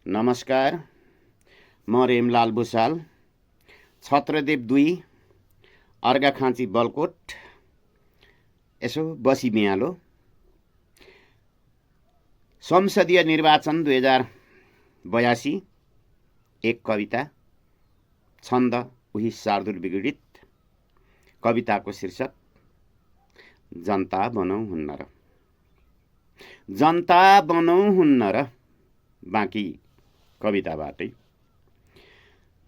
नमस्कार, म रेमलाल भुषाल, छत्रदेव 2, अर्घाखाँची बलकोट। यसो बसी बिहालो। संसदीय निर्वाचन 2082, एक कविता, छन्द उही शार्दुल विगडित। कविताको शीर्षक जनता बनौँ हुन्न र। जनता बनौँ हुन्न र। बाँकी कविताबाटै।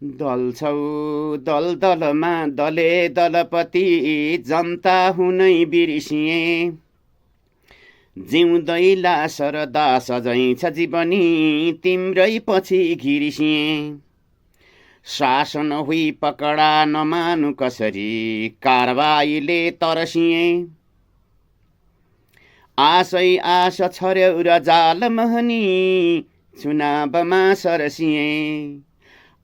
दल छौ दल दलमा दले दलपति, जनता हुनै बिर्सिए। जिउँदै लास र दास झैं छ जीवनी, तिम्रै पछि घिर्सिए। शासन हुई पकडा नमानु कसरी, कारबाहीले तरसिए। आशै आश छर्यौ र जाल महनी, चुनावमा सरसिए।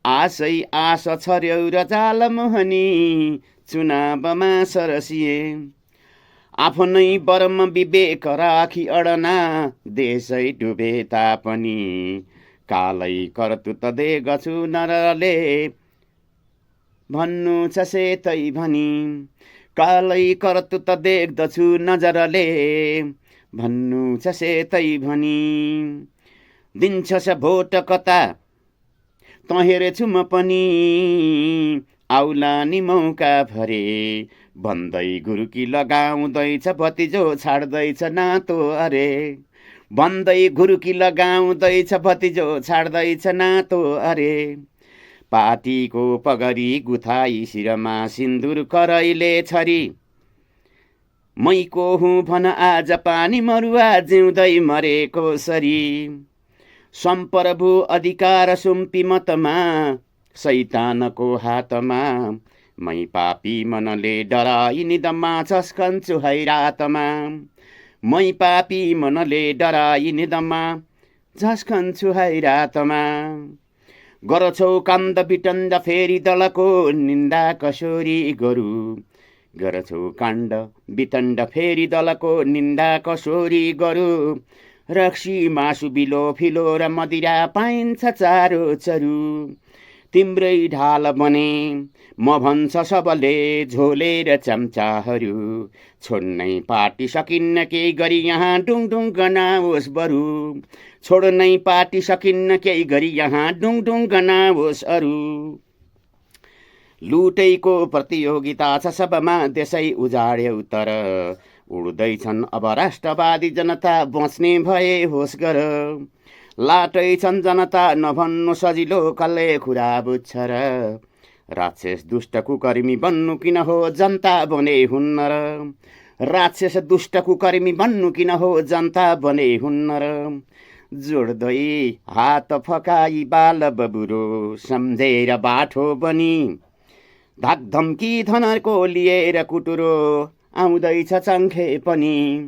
आशै आश छर्यौ र जाल मोहनी, चुनावमा सरसिए। आफ्नै बर्म विवेक राखी अडना, देशै डुबे तापनि। कालै कर्तुत देख्छु नरले, भन्नु छ सेतै भनी। कालै कर्तुत देख्दछु नजरले, भन्नु छ सेतै भनी। दिन्छस् भोट कता त हेरेछु म पनि, आउला नि मौका भरे। भन्दै गुरुकी लगाउँदैछ भतिजो, छाड्दैछ नातो अरे। भन्दै गुरुकी लगाउँदैछ भतिजो, छाड्दैछ नातो अरे। पार्टीको पगरी गुथाई शिरमा सिन्दुर करैले छरी। मैको हुँ भन आज पानी मरुवा, जिउँदै मरेको सरी। सम्प्रभु अधिकार सुम्पी मतमा, शैतानको हातमा। मै पापी मनले डराई निदमा, झस्कन्छु हैरातमा। मै पापी मनले डराई निदमा, झस्कन्छु हैरातमा। गर्छौ काण्ड बिटन्ड फेरि दलको, निन्दा कसोरी गरू। गर्छौ काण्ड बिटन्ड फेरि दलको, निन्दा कसोरी गरू। रक्सी मासु बिलो फिलो र मदिरा पाइन्छ चारो चरु। तिम्रै ढाल बने म भन्छ सबले, झोले र चम्चाहरू। छोड्नै पार्टी सकिन्न केही गरी यहाँ, डुङडुङ गनाओस् बरु। छोड्नै पार्टी सकिन्न केही गरी यहाँ, डुङडुङ गनाओस् अरू। लुटैको प्रतियोगिता छ सबमा, देशै उजाड्यौ तर। उड्दैछन् अब राष्ट्रवादी जनता, बच्ने भए होस गर। लाटैछन् जनता नभन्नु सजिलो, कसले कुरा बुझ्छ र। राक्षस दुष्ट कुकर्मी बन्नु किन हो, जनता बने हुन्न र। राक्षस दुष्ट कुकर्मी बन्नु किन हो, जनता बने हुन्न र। जोड्दै हात फकाई बाल बबुरो, सम्झेर बाठो बनी। धाकधम्की धनको लिएर कुटुरो, आउँदैछ चङ्खे पनि।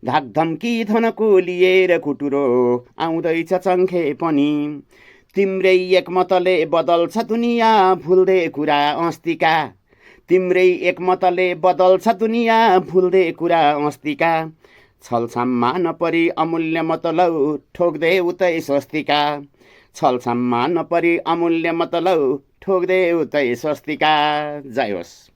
धाकधम्की धनको लिएर कुटुरो, आउँदैछ चङ्खे पनि। तिम्रै एकमतले बदल्छ दुनियाँ, भुल्दे कुरा अस्तिका। तिम्रै एकमतले बदल्छ दुनियाँ, भुल्दे कुरा अस्तिका। छलछाममा नपरी अमूल्य मतलौ, ठोक्दे उतै स्वस्तिका। छलछाममा नपरी अमूल्य मतलौ, ठोक्दे उतै स्वस्तिका। जय होस्।